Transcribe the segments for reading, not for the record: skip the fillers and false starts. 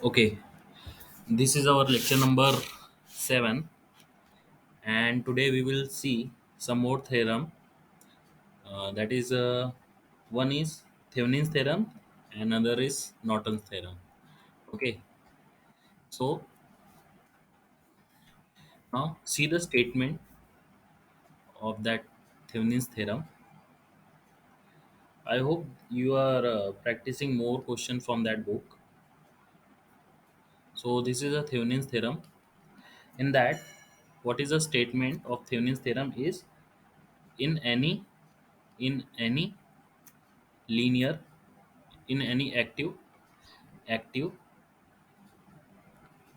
Okay, this is our lecture number 7, and today we will see some more theorem. That is, one is Thevenin's theorem, and another is Norton's theorem. Okay, so now see the statement of that Thevenin's theorem. I hope you are practicing more question from that book. So this is a Thevenin's theorem. In that, what is the statement of Thevenin's theorem is in any linear in any active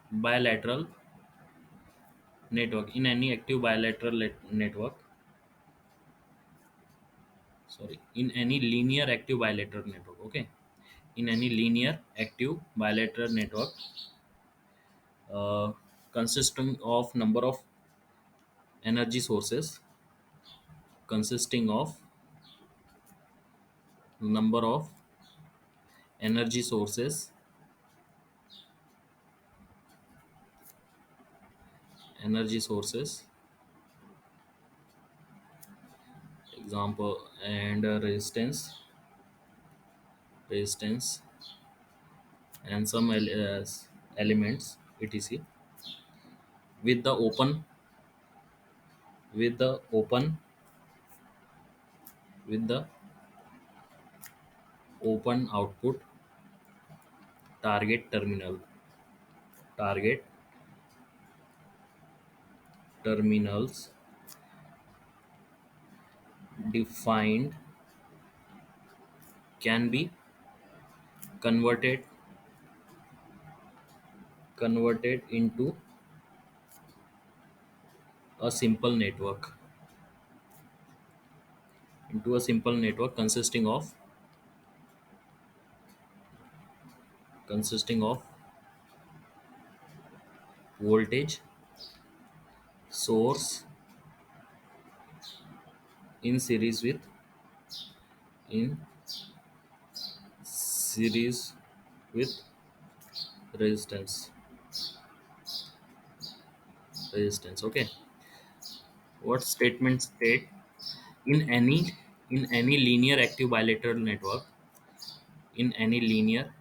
bilateral network, in any active bilateral network, sorry, in any linear active bilateral network. Okay, in any linear active bilateral network, uh, consisting of energy sources consisting of number of energy sources energy sources example, and resistance and some elements etc, with the open with the open with the open output target terminals defined can be converted into a simple network consisting of voltage source in in series with resistance okay. What statement state in any linear active bilateral network, in any linear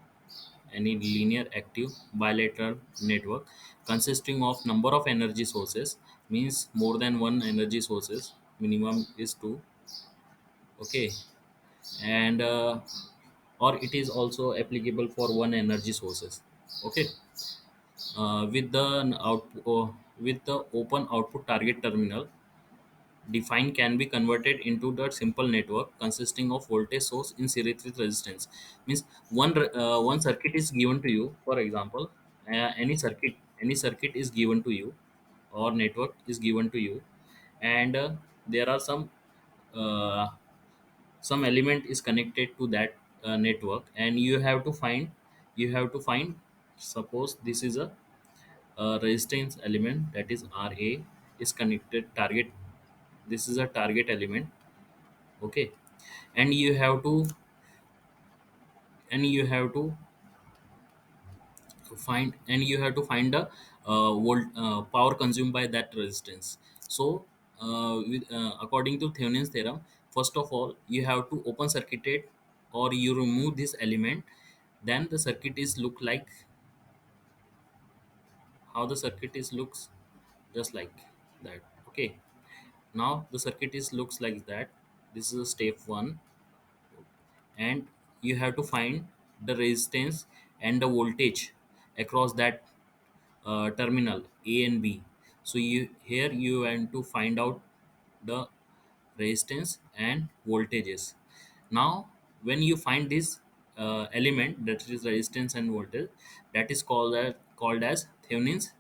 active bilateral network consisting of number of energy sources, means more than one energy sources, minimum is two. Okay, and or it is also applicable for one energy sources. Okay, with the open output target terminal defined can be converted into the simple network consisting of voltage source in series with resistance. Means one circuit is given to you. For example, any circuit is given to you, or network is given to you, and there are uh, some element is connected to that network, and you have to find, suppose this is a resistance element, that is Ra is connected target, this is a target element. Okay, and you have to find the power consumed by that resistance. So according to Thevenin's theorem, first of all you have to open circuit it, or you remove this element, then the circuit is look like how the circuit is looks, just like that. Okay, now the circuit is looks like that. This is a step 1, and you have to find the resistance and the voltage across that terminal A and B. So you want to find out the resistance and voltages. Now when you find this element, that is resistance and voltage, that is called as Thevenin's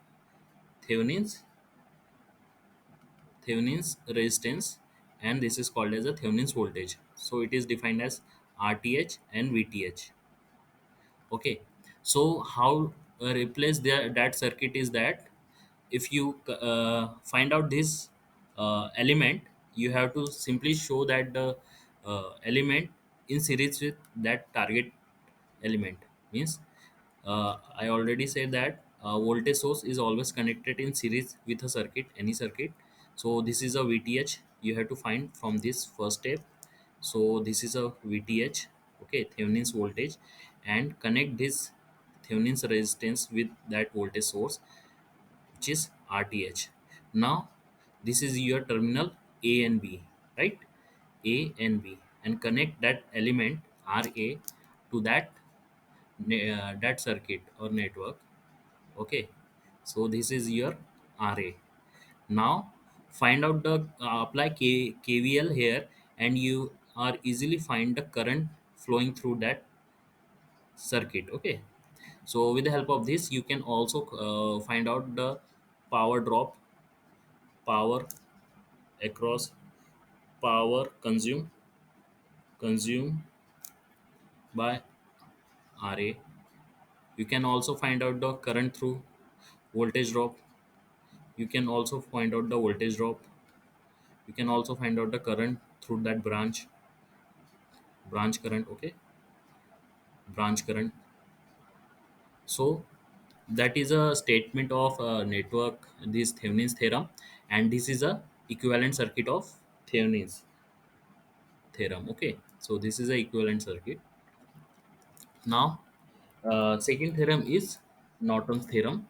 Thevenin's resistance, and this is called as a Thevenin's voltage. So it is defined as RTH and VTH. Okay, so how replace that circuit is that, if you find out this element, you have to simply show that the element in series with that target element, means I already said that voltage source is always connected in series with a circuit, any circuit. So this is a VTH you have to find from this first step. So this is a VTH, okay, Thevenin's voltage, and connect this Thevenin's resistance with that voltage source, which is RTH. Now this is your terminal A and B, right? A and B, and connect that element RA to that circuit or network. Okay, so this is your RA. Now find out the apply KVL here, and you are easily find the current flowing through that circuit. Okay, so with the help of this you can also find out the power drop, power across, power consumed by RA. You can also find out the current through, voltage drop. You can also find out the voltage drop. You can also find out the current through that branch current. Okay, branch current. So that is a statement of network, this Thevenin's theorem, and this is a equivalent circuit of Thevenin's theorem. Okay, so this is a equivalent circuit. Now second theorem is Norton's theorem.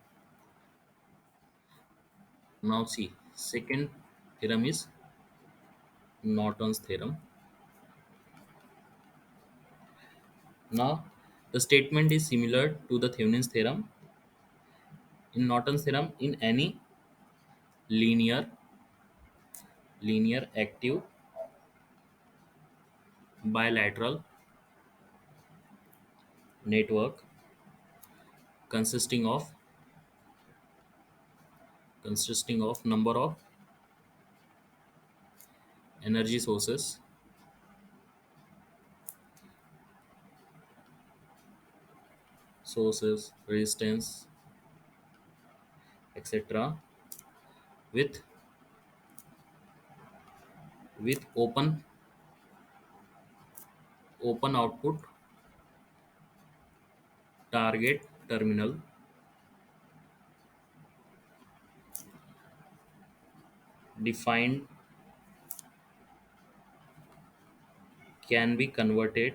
Now see, second theorem is Norton's theorem. Now the statement is similar to the Thevenin's theorem. In Norton's theorem, in any linear active bilateral network consisting of number of energy resistance, etc., with open output target terminal defined can be converted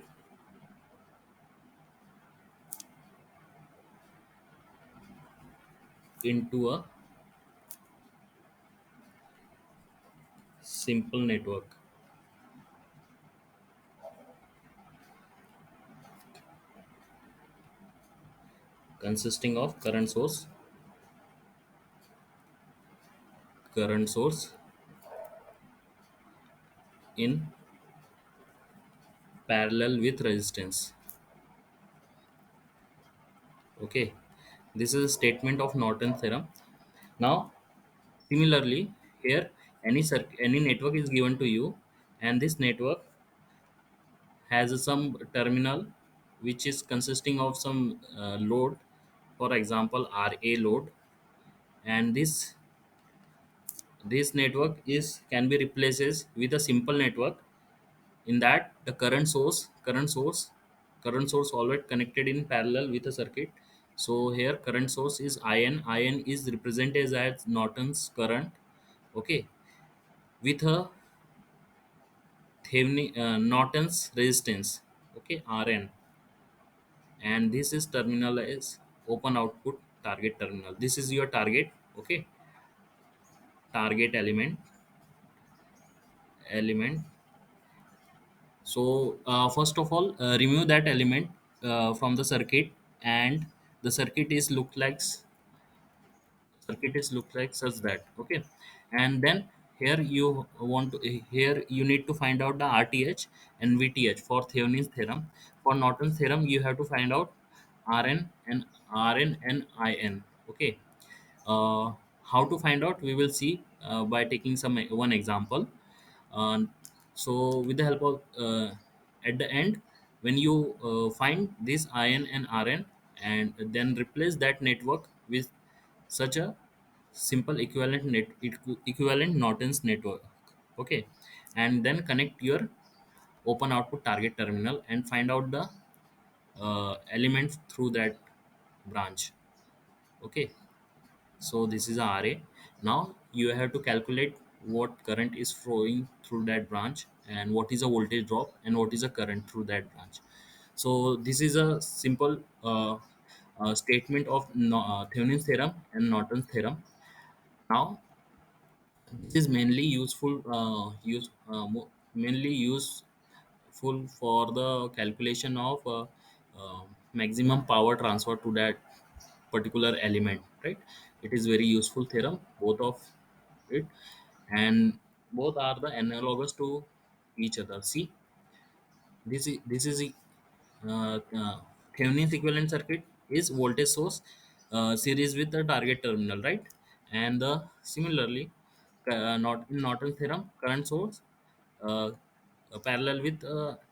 into a simple network consisting of current source in parallel with resistance. Okay, this is a statement of Norton theorem. Now similarly, here any network is given to you, and this network has some terminal which is consisting of some load, for example RA load, and this network is can be replaces with a simple network. In that the current source always connected in parallel with a circuit. So here current source is IN is represented as Norton's current. Okay, with a Norton's resistance, okay, RN, and this is terminal is open output target terminal. This is your target. Okay, target element. So first of all, remove that element from the circuit, and the circuit is look like such that. Okay, and then here you want to here you need to find out the RTH and VTH for Thevenin's theorem. For Norton's theorem you have to find out RN and IN. Okay, uh, how to find out we will see by taking some one example. So with the help of at the end, when you find this IN and RN, and then replace that network with such a simple equivalent Norton's network. Okay, and then connect your open output target terminal and find out the elements through that branch. Okay, so this is a RA. Now you have to calculate what current is flowing through that branch, and what is a voltage drop, and what is a current through that branch. So this is a simple statement of Thevenin's theorem and Norton's theorem. Now this is mainly mainly useful for the calculation of maximum power transfer to that particular element, right? It is very useful theorem, both of it, and both are the analogous to each other. See, this is Thevenin's equivalent circuit is voltage source series with the target terminal, right? And similarly, not in Norton theorem, current source uh, parallel with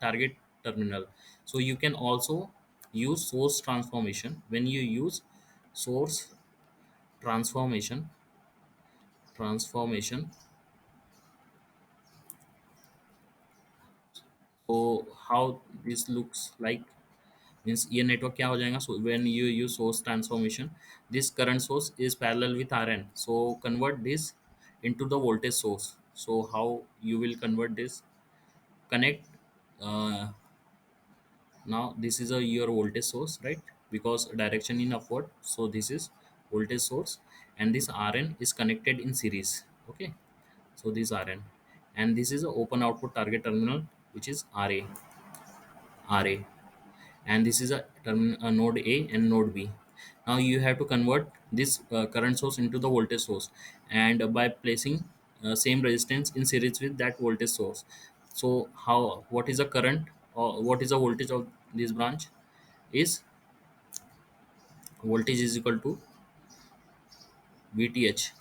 target terminal. So you can also use source transformation. When you use source transformation, transformation, so how this looks like, means ये network क्या हो जाएगा. So when you use source transformation, this current source is parallel with Rn, so convert this into the voltage source. So how you will convert this? Connect uh, now this is a your voltage source, right? Because direction in upward, so this is voltage source, and this Rn is connected in series. Okay, so this Rn, and this is a open output target terminal, which is Ra, and this is a node A and node B. Now you have to convert this current source into the voltage source, and by placing same resistance in series with that voltage source. So how, what is the current or what is the voltage of this branch? Is voltage is equal to VTH.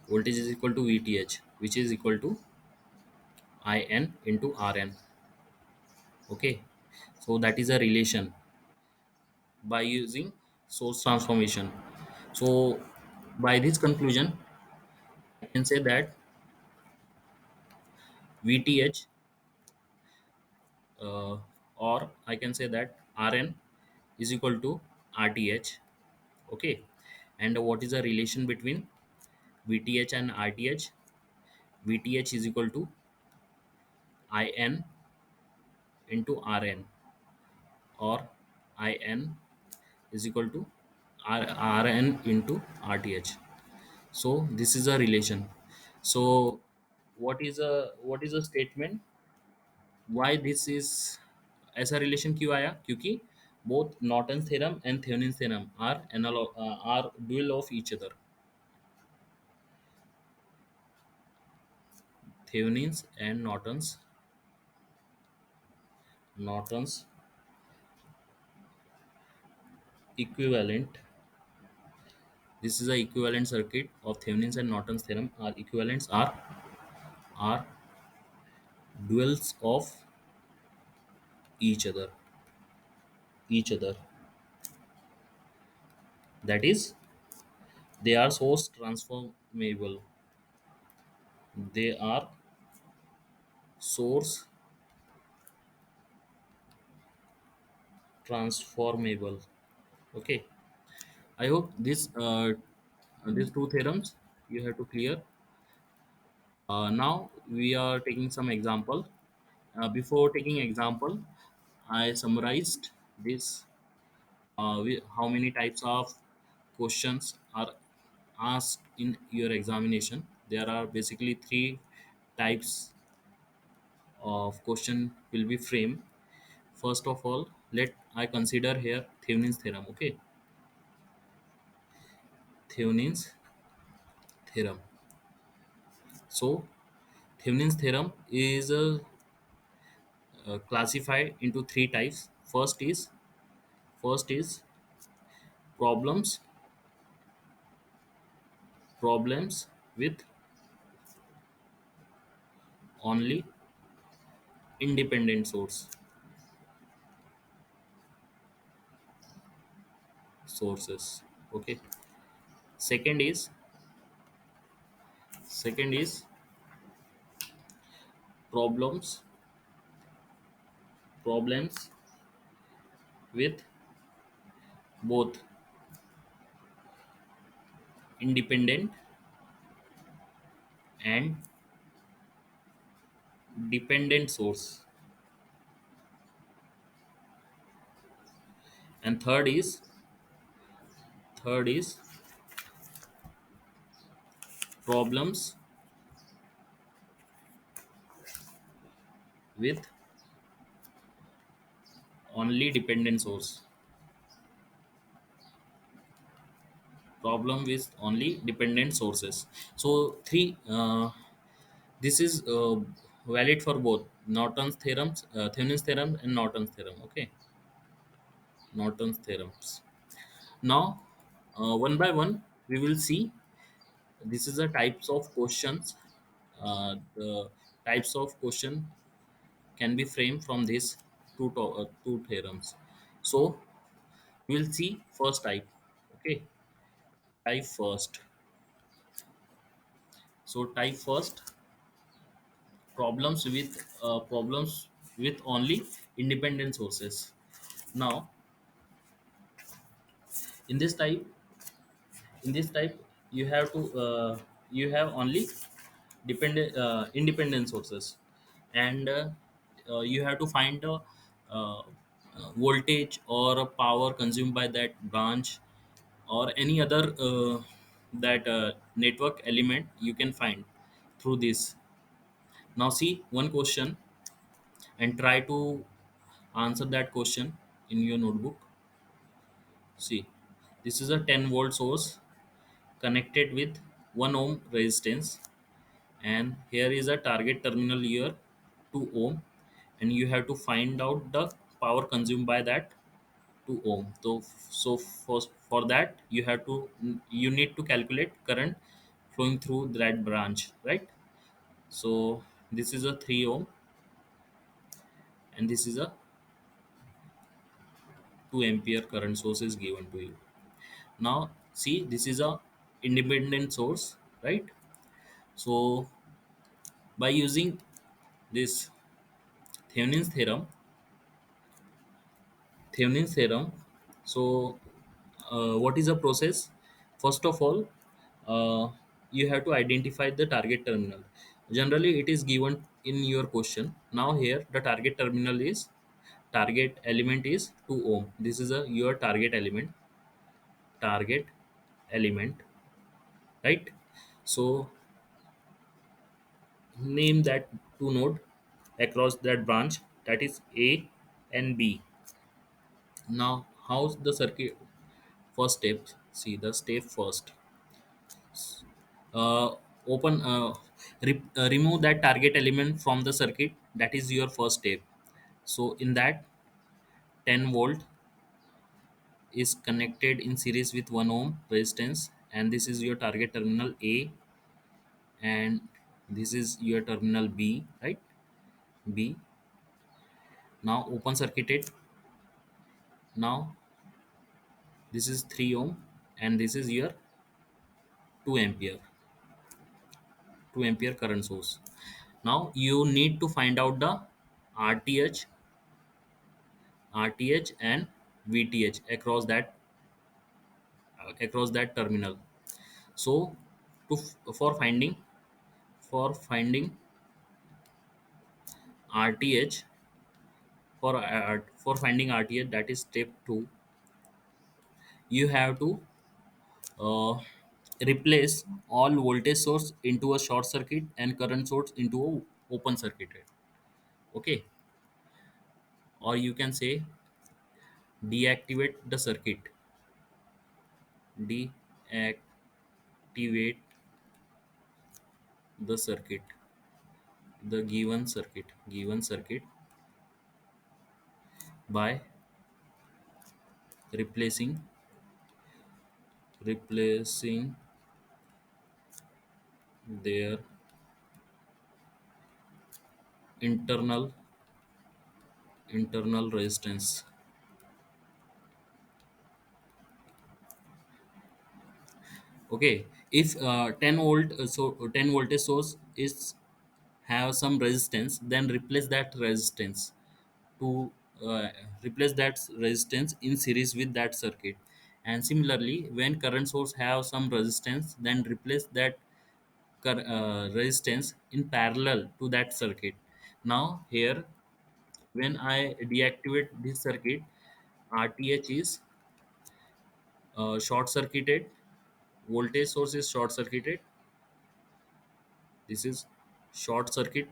Voltage is equal to VTH, which is equal to IN into RN. Okay, so that is a relation by using source transformation. So by this conclusion, I can say that VTH, or I can say that RN is equal to RTH. Okay, and what is the relation between VTH and RTH? VTH is equal to IN into RN, or IN is equal to RN into RTH. So this is a relation. So what is a statement? Why this is ऐसा relation क्यों आया? क्योंकि both Norton's theorem and Thevenin's theorem are dual of each other. Thevenin's and Norton's equivalent. This is a equivalent circuit of Thevenin's and Norton's theorem. Are equivalents are duals of each other. Each other. That is, they are source transformable. They are source transformable. Okay. I hope these two theorems you have to clear. Now we are taking some example. Before taking example, I summarized this. How many types of questions are asked in your examination? There are basically three types of question will be framed. First of all, let I consider here Thevenin's theorem. Okay, Thevenin's theorem. So Thevenin's theorem is classified into three types. First is problems problems with only independent sources. Okay. Second is problems problems with both independent and dependent source. And third is problems with only dependent source. Problem with only dependent sources. So three this is valid for both Thevenin's theorem and Norton's theorem. Okay, Norton's theorems. Now, one by one, we will see. This is the types of questions. The types of question can be framed from these two theorems. So we'll see first type. Okay, type first. So type first, problems with only independent sources. Now, in this type, you have to you have only independent sources, and you have to find the uh, voltage or a power consumed by that branch or any other that network element you can find through this. Now see one question and try to answer that question in your notebook. See, this is a 10-volt source connected with 1 ohm resistance, and here is a target terminal here, 2 ohm, and you have to find out the power consumed by that 2 ohm. So for that you need to calculate current flowing through that branch, right? So this is a 3 ohm and this is a 2 ampere current source is given to you. Now see, this is a independent source, right? So by using this Thevenin's theorem, Thevenin's theorem. So, what is the process? First of all, you have to identify the target terminal. Generally, it is given in your question. Now, here the target element is 2 ohm. This is a your target element, right? So, name that two node across that branch, that is A and B. Now, how's the circuit? First step, see the step first. Uh, open, remove that target element from the circuit. That is your first step. So in that, 10 volt is connected in series with 1 ohm resistance, and this is your target terminal A, and this is your terminal B, right? B. Now open circuited. Now this is 3 ohm, and this is your 2 ampere 2 ampere current source. Now you need to find out the RTH, and VTH across that terminal. So for finding RTH, for finding RTH, that is step 2. You have to uh, replace all voltage source into a short circuit and current source into a open circuit. Okay, or you can say deactivate the circuit. Deactivate the circuit, the given circuit by replacing their internal resistance. Okay, if 10 volt, 10 voltage source is have some resistance, then to uh, replace that resistance in series with that circuit. And similarly, when current source have some resistance, then replace that resistance in parallel to that circuit. Now here, when I deactivate this circuit, RTH is short circuited, voltage source is short circuited. This is short circuit,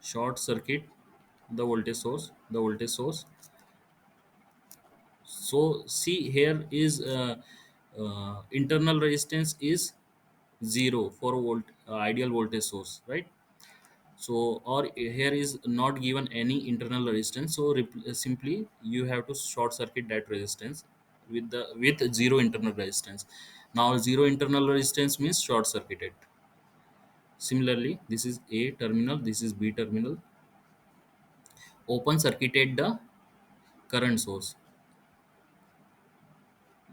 short circuit the voltage source. So see, here is internal resistance is 0 for a ideal voltage source, right? So, or here is not given any internal resistance, so simply you have to short circuit that resistance with zero internal resistance. Now zero internal resistance means short circuited. Similarly, this is A terminal, this is B terminal. Open circuited the current source.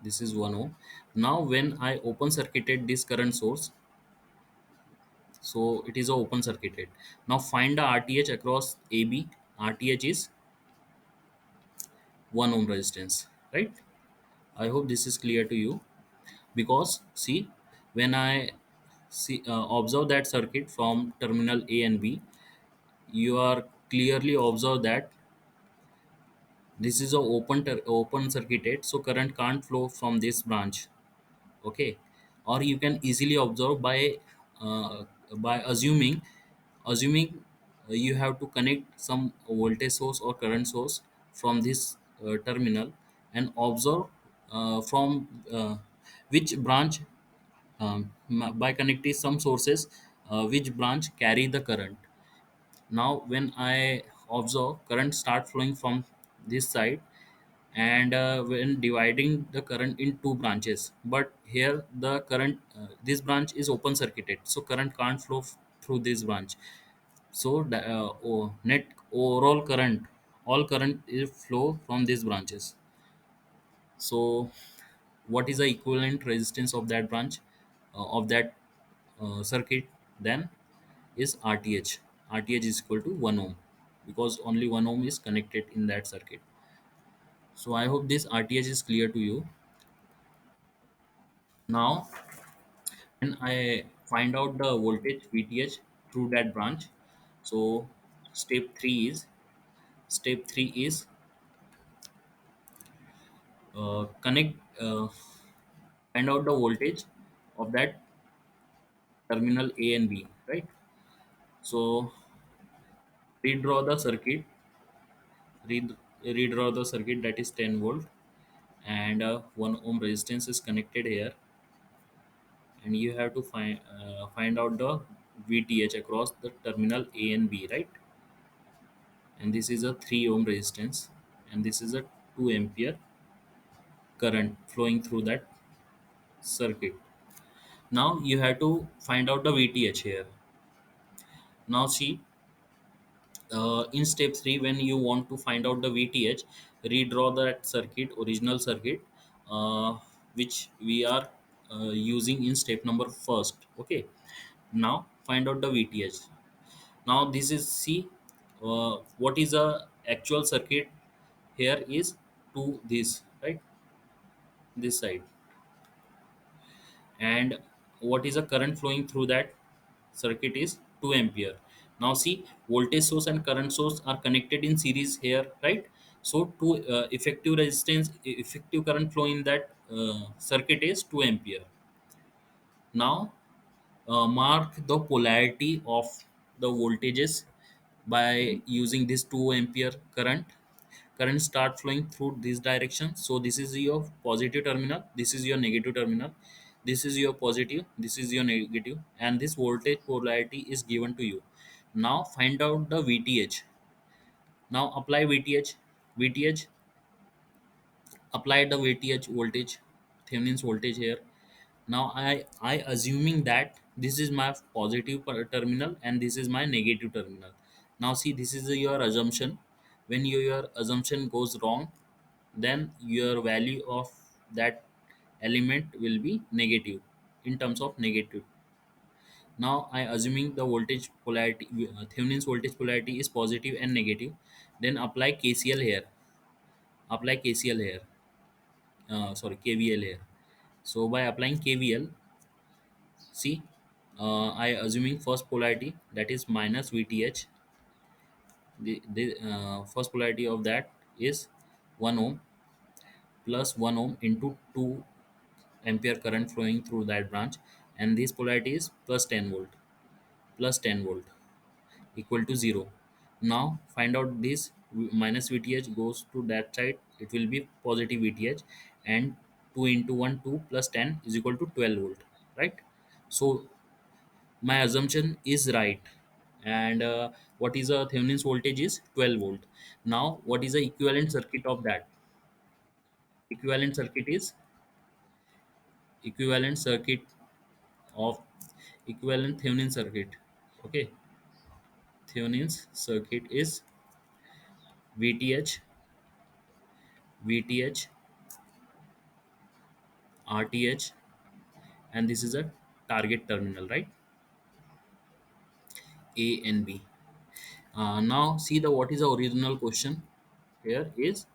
This is 1 ohm. Now when I open circuited this current source, so it is a open circuited. Now find the RTH across AB. RTH is 1 ohm resistance, right? I hope this is clear to you, because see, when I observe that circuit from terminal A and B, you are clearly observe that this is a open circuited, so current can't flow from this branch. Okay, or you can easily observe uh, by assuming you have to connect some voltage source or current source from this terminal, and observe from which branch, by connecting some sources, which branch carry the current. Now when I observe current start flowing from this side, and when dividing the current in two branches, but here the current, this branch is open circuited, so current can't flow through this branch. So the net overall current, all current is flow from these branches. So what is the equivalent resistance of that branch, of that circuit? Then is RTH. RTH is equal to 1 ohm, because only 1 ohm is connected in that circuit. So I hope this RTH is clear to you. Now when I find out the voltage VTH through that branch, so step 3 is step 3 is connect find out the voltage of that terminal A and B, right? So redraw the circuit, redraw the circuit, that is 10 volt, and 1 ohm resistance is connected here, and you have to find out the VTH across the terminal A and B, right? And this is a 3 ohm resistance, and this is a 2 ampere current flowing through that circuit. Now you have to find out the VTH here. Now see, in step 3, when you want to find out the VTH, redraw that circuit, original circuit, uh, which we are using in step number first. Okay, now find out the VTH. Now this is, see, what is a actual circuit here is to this, right, this side, and what is the current flowing through that circuit is 2 ampere. Now see, voltage source and current source are connected in series here, right? So to effective current flow in that circuit is 2 ampere. Now mark the polarity of the voltages by using this 2 ampere current start flowing through this direction. So this is your positive terminal, this is your negative terminal, this is your positive, this is your negative, and this voltage polarity is given to you. Now find out the VTH. Now apply VTH, apply the VTH voltage, Thevenin's voltage here. Now I assuming that this is my positive terminal and this is my negative terminal. Now see, this is your assumption. When your assumption goes wrong, then your value of that element will be negative, in terms of negative. Now I assuming the voltage polarity, Thevenin's voltage polarity is positive and negative. Then apply KCL here, apply KCL here. KVL here. So by applying KVL, see, I assuming first polarity, that is minus VTH. The first polarity of that is 1 ohm plus 1 ohm into 2 ampere current flowing through that branch, and this polarity is plus 10 volt equal to 0. Now find out this. Minus VTH goes to that side, it will be positive VTH, and 2 into 1 2 plus 10 is equal to 12 volt, right? So my assumption is right. And what is a Thevenin's voltage is 12 volt. Now what is the equivalent circuit of that? Equivalent circuit is equivalent circuit of equivalent Thevenin circuit. Okay, Thevenin's circuit is VTH, VTH, RTH, and this is a target terminal, right? A and B. Now see the what is the original question here is,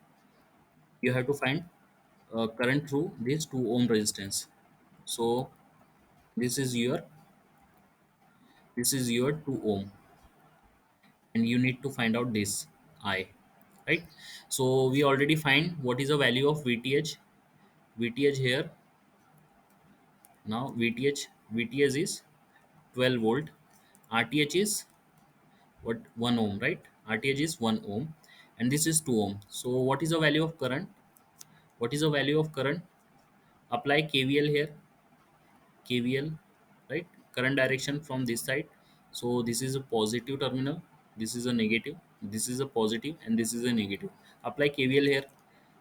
you have to find current through this 2 ohm resistance. So this is your this is your 2 ohm, and you need to find out this I, right? So we already find what is the value of VTH. VTH here, now VTH is 12 volt. RTH is what, 1 ohm, right? RTH is 1 ohm, and this is 2 ohm. So what is the value of current? What is the value of current? Apply KVL here. KVL, right? Current direction from this side. So this is a positive terminal, this is a negative, this is a positive, and this is a negative. Apply KVL here.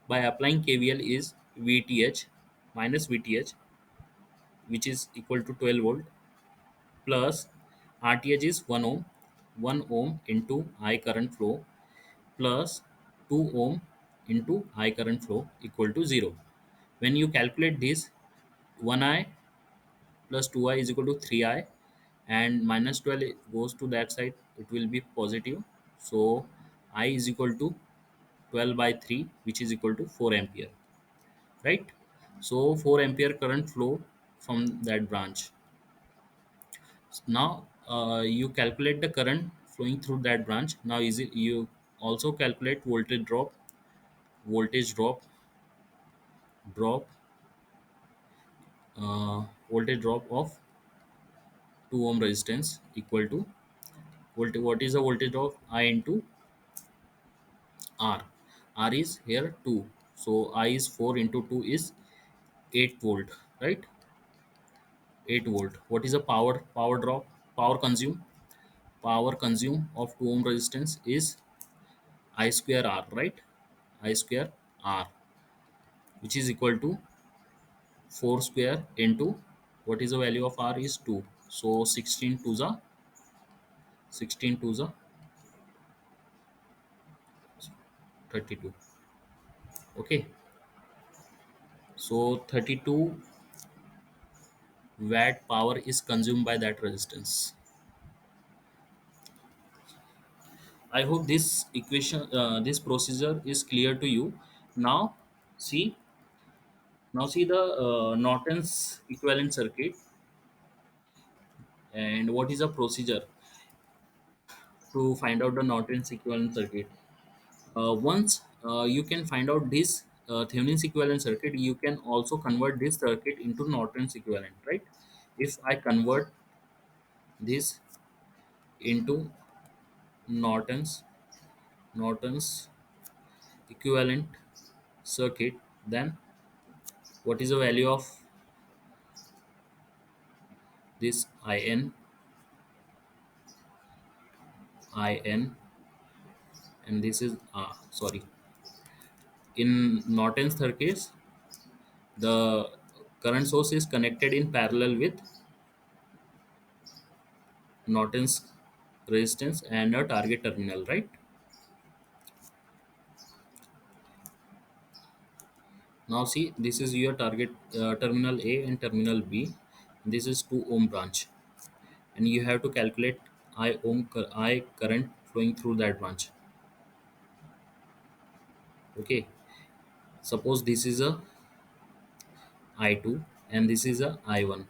By applying KVL is VTH minus VTH, which is equal to 12 volt, plus RTH is 1 ohm, 1 ohm into I current flow, plus 2 ohm into I current flow equal to 0. When you calculate this, 1I plus 2I is equal to 3I, and minus 12 goes to that side, it will be positive. So I is equal to 12 by 3, which is equal to 4 ampere, right? So 4 ampere current flow from that branch. Now you calculate the current flowing through that branch. Now is it, you also calculate voltage drop voltage drop of 2 ohm resistance equal to voltage. What is the voltage of I into R? R is here 2, so I is 4 into 2 is 8 volt, right? 8 volt. What is the power drop, power consume? Power consume of 2 ohm resistance is I square R, right? I square R, which is equal to 4 square into, what is the value of R is 2. So 16 to the 32. Okay, so 32 watt power is consumed by that resistance. I hope this equation, this procedure is clear to you. Now, see, see the Norton's equivalent circuit, and what is the procedure to find out the Norton's equivalent circuit. Once you can find out this Thevenin's equivalent circuit, you can also convert this circuit into Norton's equivalent, right? If I convert this into Norton's Norton's equivalent circuit, then what is the value of this in, and this is sorry, in Norton's circuits, the current source is connected in parallel with Norton's resistance and a target terminal, right? Now see, this is your target terminal A and terminal B. This is 2 ohm branch, and you have to calculate I current flowing through that branch. Okay, suppose this is a I2, and this is a I1.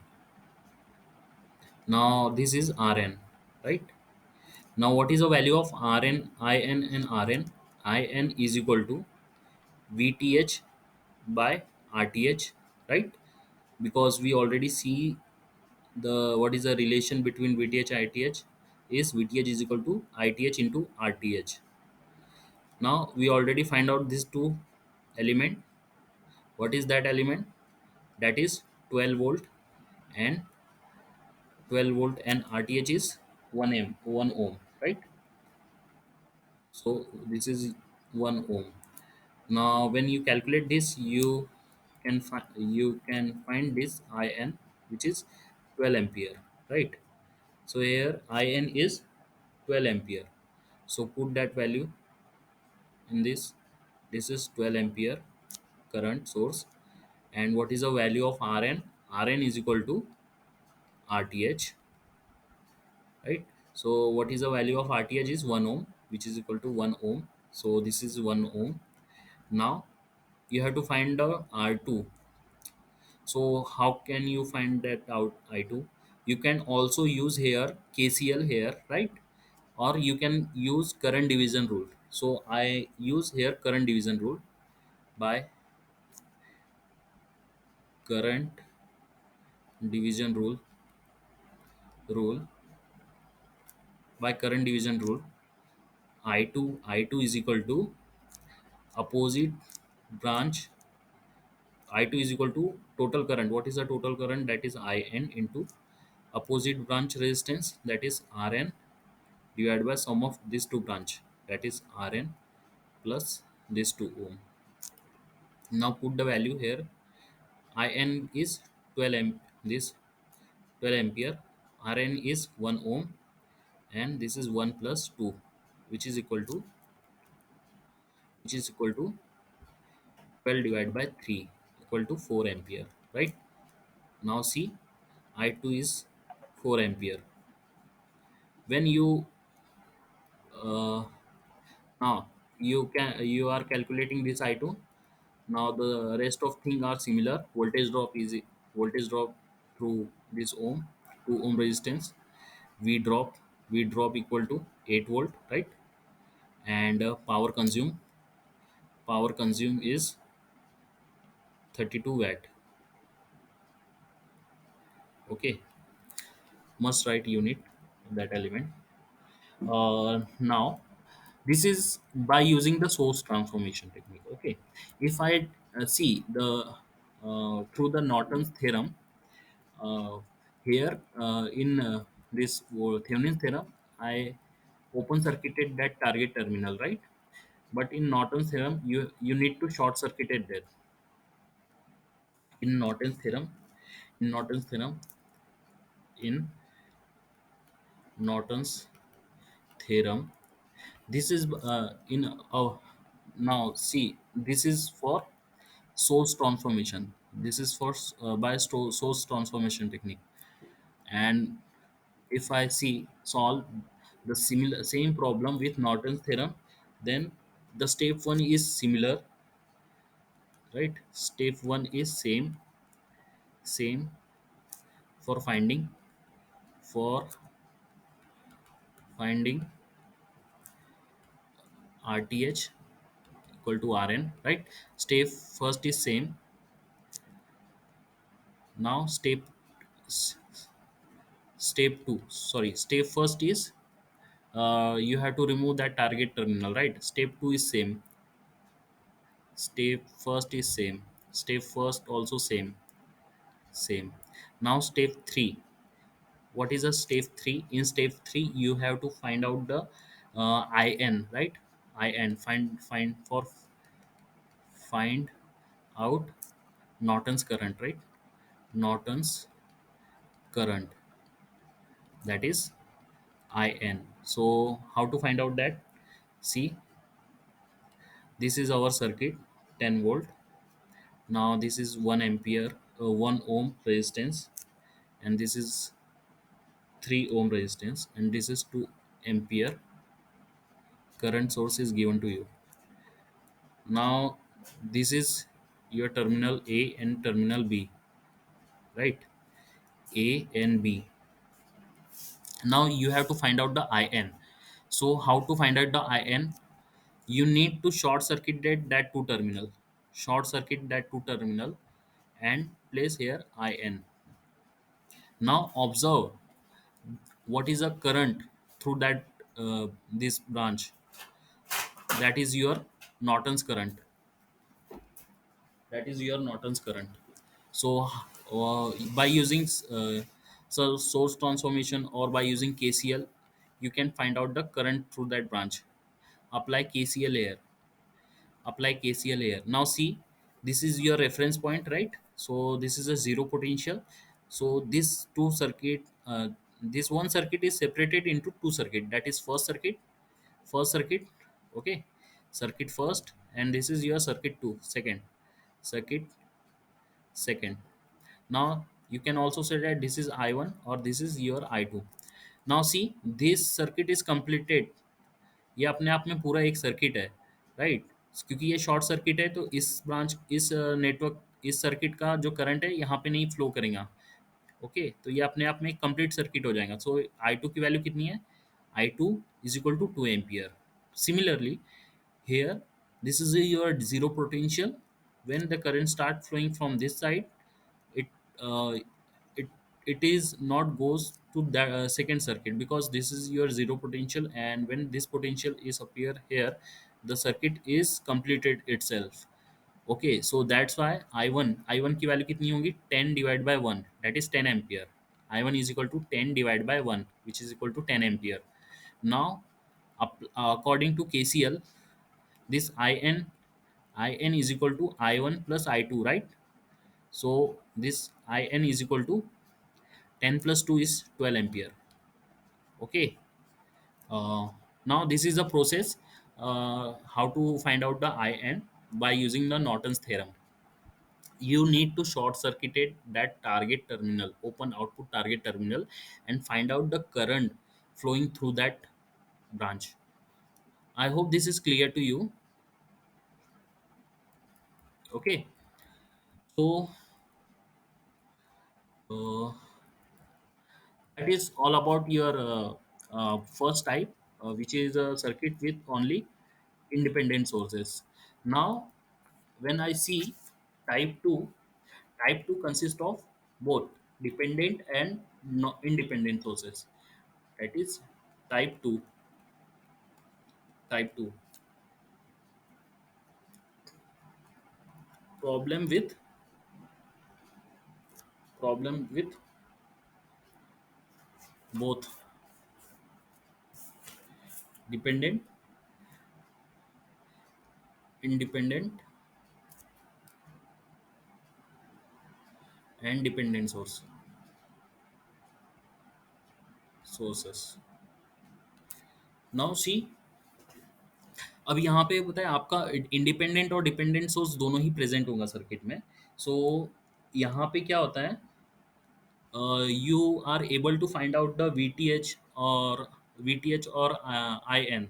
Now this is Rn, right? Now what is the value of Rn, In and Rn? In is equal to Vth by Rth, right? Because we already see the what is the relation between Vth and Ith is Vth is equal to Ith into Rth. Now we already find out these two element. What is that element? That is 12 volt, and 12 volt and Rth is 1 ohm, right? So this is 1 ohm. Now when you calculate this, you can find this In, which is 12 ampere, right? So here In is 12 ampere. So put that value in this. This is 12 ampere current source. And what is the value of Rn? Rn is equal to Rth, right? So what is the value of Rth is 1 ohm, which is equal to 1 ohm. So this is 1 ohm. Now you have to find the R2. So how can you find that out I2? You can also use here KCL here, right? Or you can use current division rule. So I use here current division rule. By current division rule by current division rule, I2 is equal to opposite branch. I2 is equal to total current. What is the total current? That is In into opposite branch resistance, that is Rn, divided by sum of these two branch, that is Rn plus this 2 ohm. Now put the value here. In is 12 this 12 ampere, Rn is 1 ohm, and this is 1 plus 2, which is equal to which is equal to 12 divided by 3, equal to 4 ampere, right? Now see, I2 is 4 ampere. When you uh, now you are calculating this I2. Now the rest of thing are similar. Voltage drop through this 2 ohm resistance. V drop V drop equal to 8 volt, right? And power consume is 32 watt. Okay, must write unit that element. Now this is by using the source transformation technique. Okay, if I see the through the Norton's theorem, uh, here in this Thevenin's theorem, I open circuited that target terminal, right? But in Norton's theorem, you need to short circuited there. In Norton's theorem, in Norton's theorem, in Norton's theorem, this is in now see, this is for source transformation. This is for source transformation technique. And if I see solve the similar same problem with Norton's theorem, then the step one is similar, right? Step one is same for for finding Rth equal to Rn, right? Step first is same. Now step two. Sorry, step first is you have to remove that target terminal, right? Step two is same. Step first is same. Step first also same. Now step 3. What is a step 3? In step 3 you have to find out the In, right? In, find out Norton's current, right? Norton's current, that is In. So how to find out that? See, this is our circuit, 10 volt. Now this is 1 ampere, 1 ohm resistance, and this is 3 ohm resistance, and this is 2 ampere current source is given to you. Now this is your terminal A and terminal B. right? A and B. Now you have to find out the IN. So how to find out the IN? You need to short circuit that two terminal, short circuit that two terminal, and place here IN. Now observe what is the current through that this branch. That is your Norton's current. That is your Norton's current. So by using source transformation or by using KCL, you can find out the current through that branch. Apply KCL here. Apply KCL here. Now see, this is your reference point, right? So this is a zero potential. So this two circuit, this one circuit is separated into two circuit. That is first circuit, okay, circuit first, and this is your circuit two, second, circuit second. Now you can also say that this is I1 or this is your I2. Now see, this circuit is completed. ये अपने आप में पूरा एक circuit है, right? क्योंकि ये short circuit है तो इस ब्रांच इस नेटवर्क इस सर्किट का जो करंट है यहाँ पे नहीं फ्लो करेगा। ओके, तो ये अपने आप में एक कंप्लीट सर्किट हो जाएगा। सो आई टू की वैल्यू कितनी है? I two is equal to 2 ampere. Similarly here, this is your zero potential. When the current start flowing from this side, it uh, it it is not goes to the second circuit, because this is your zero potential, and when this potential is appear here, the circuit is completed itself. Okay, so that's why i1 की value कितनी होगी? 10 divide by 1, that is 10 ampere. i1 is equal to 10 divided by 1, which is equal to 10 ampere. Now according to KCL, this in is equal to I1 plus I2, right? So this in is equal to 10 plus 2 is 12 ampere. Okay, uh, now this is the process, how to find out the in by using the Norton's theorem. You need to short circuit that target terminal, open output target terminal, and find out the current flowing through that branch. I hope this is clear to you. Okay, so uh, that is all about your first type, which is a circuit with only independent sources. Now when I see type 2, type 2 consists of both dependent and independent sources. That is type 2. Type 2, problem with problem with both dependent, independent, and dependent sources. Now see, अब यहाँ पे पता है आपका independent और dependent source दोनों ही present होगा circuit में। सो यहाँ पे क्या होता है, you are able to find out the V T H और I N,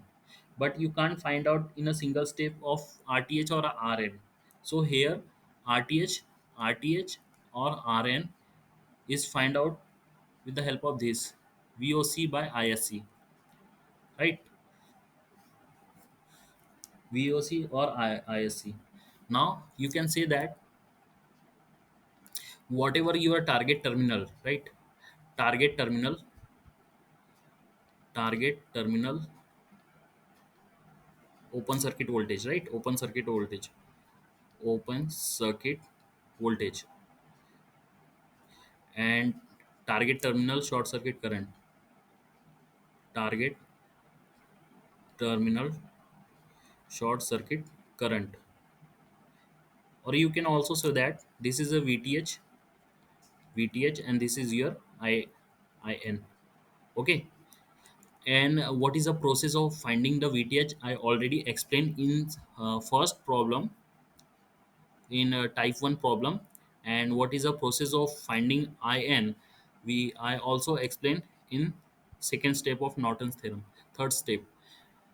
but you can't find out in a single step of R T H और R N. So here R T H और R N is find out with the help of this VOC by ISC, right? VOC or ISC. Now you can say that whatever your target terminal, right? Target terminal, target terminal, open circuit voltage, right? Open circuit voltage, and target terminal short circuit current, target terminal short circuit current. Or you can also say that this is a VTH, and this is your IN. Okay, and what is the process of finding the VTH? I already explained in first problem, in type 1 problem. And what is the process of finding IN, I also explained in second step of Norton's theorem, third step.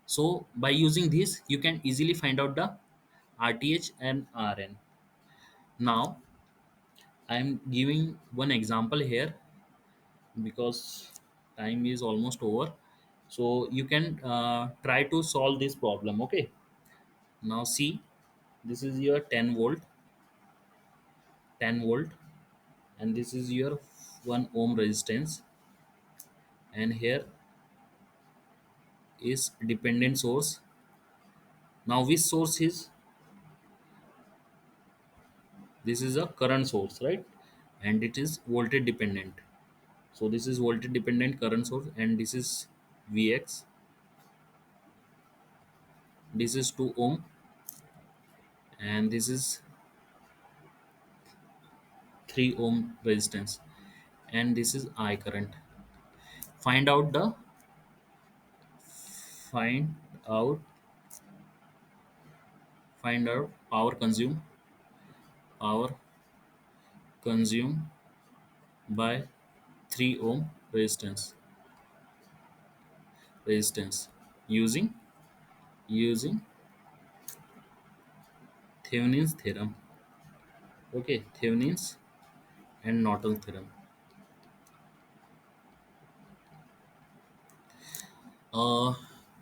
So by using this you can easily find out the RTH and RN. Now I'm giving one example here because time is almost over. So you can try to solve this problem. Okay. Now see, this is your 10 volt, and this is your 1 ohm resistance, and here is dependent source. Now which source is, this is a current source, right? And it is voltage dependent. So this is voltage dependent current source, and this is Vx. This is 2 ohm, and this is 3 ohm resistance, and this is I current. Find out the find out find out power consumed by 3 ohm resistance using Thevenin's theorem. Okay, Thevenin's and Norton theorem. uh,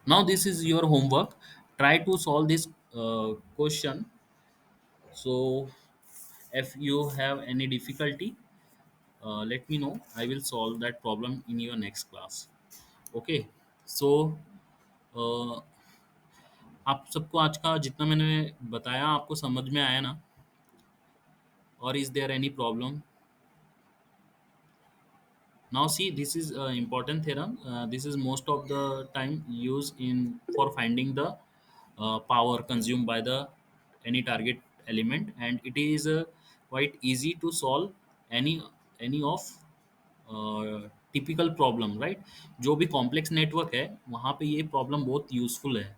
Now this is your homework. Try to solve this question. So if you have any difficulty, let me know. I will solve that problem in your next class. Okay. So uh, आप सबको आज का जितना मैंने बताया आपको समझ में आया ना? और is there any problem? Now see, this is important theorem. This is most of the time used in for finding the power consumed by the any target element, and it is quite easy to solve any of typical problem, right? जो भी complex network है वहाँ पे ये problem बहुत useful है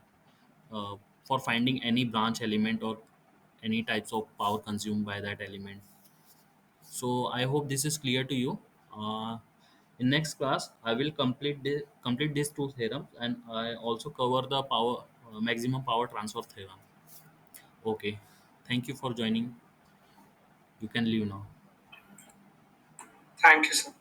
for finding any branch element और any types of power consumed by that element. So I hope this is clear to you. Uh, in next class, I will complete these two theorems, and I also cover the power maximum power transfer theorem. Okay, thank you for joining. You can leave now. Thank you, sir.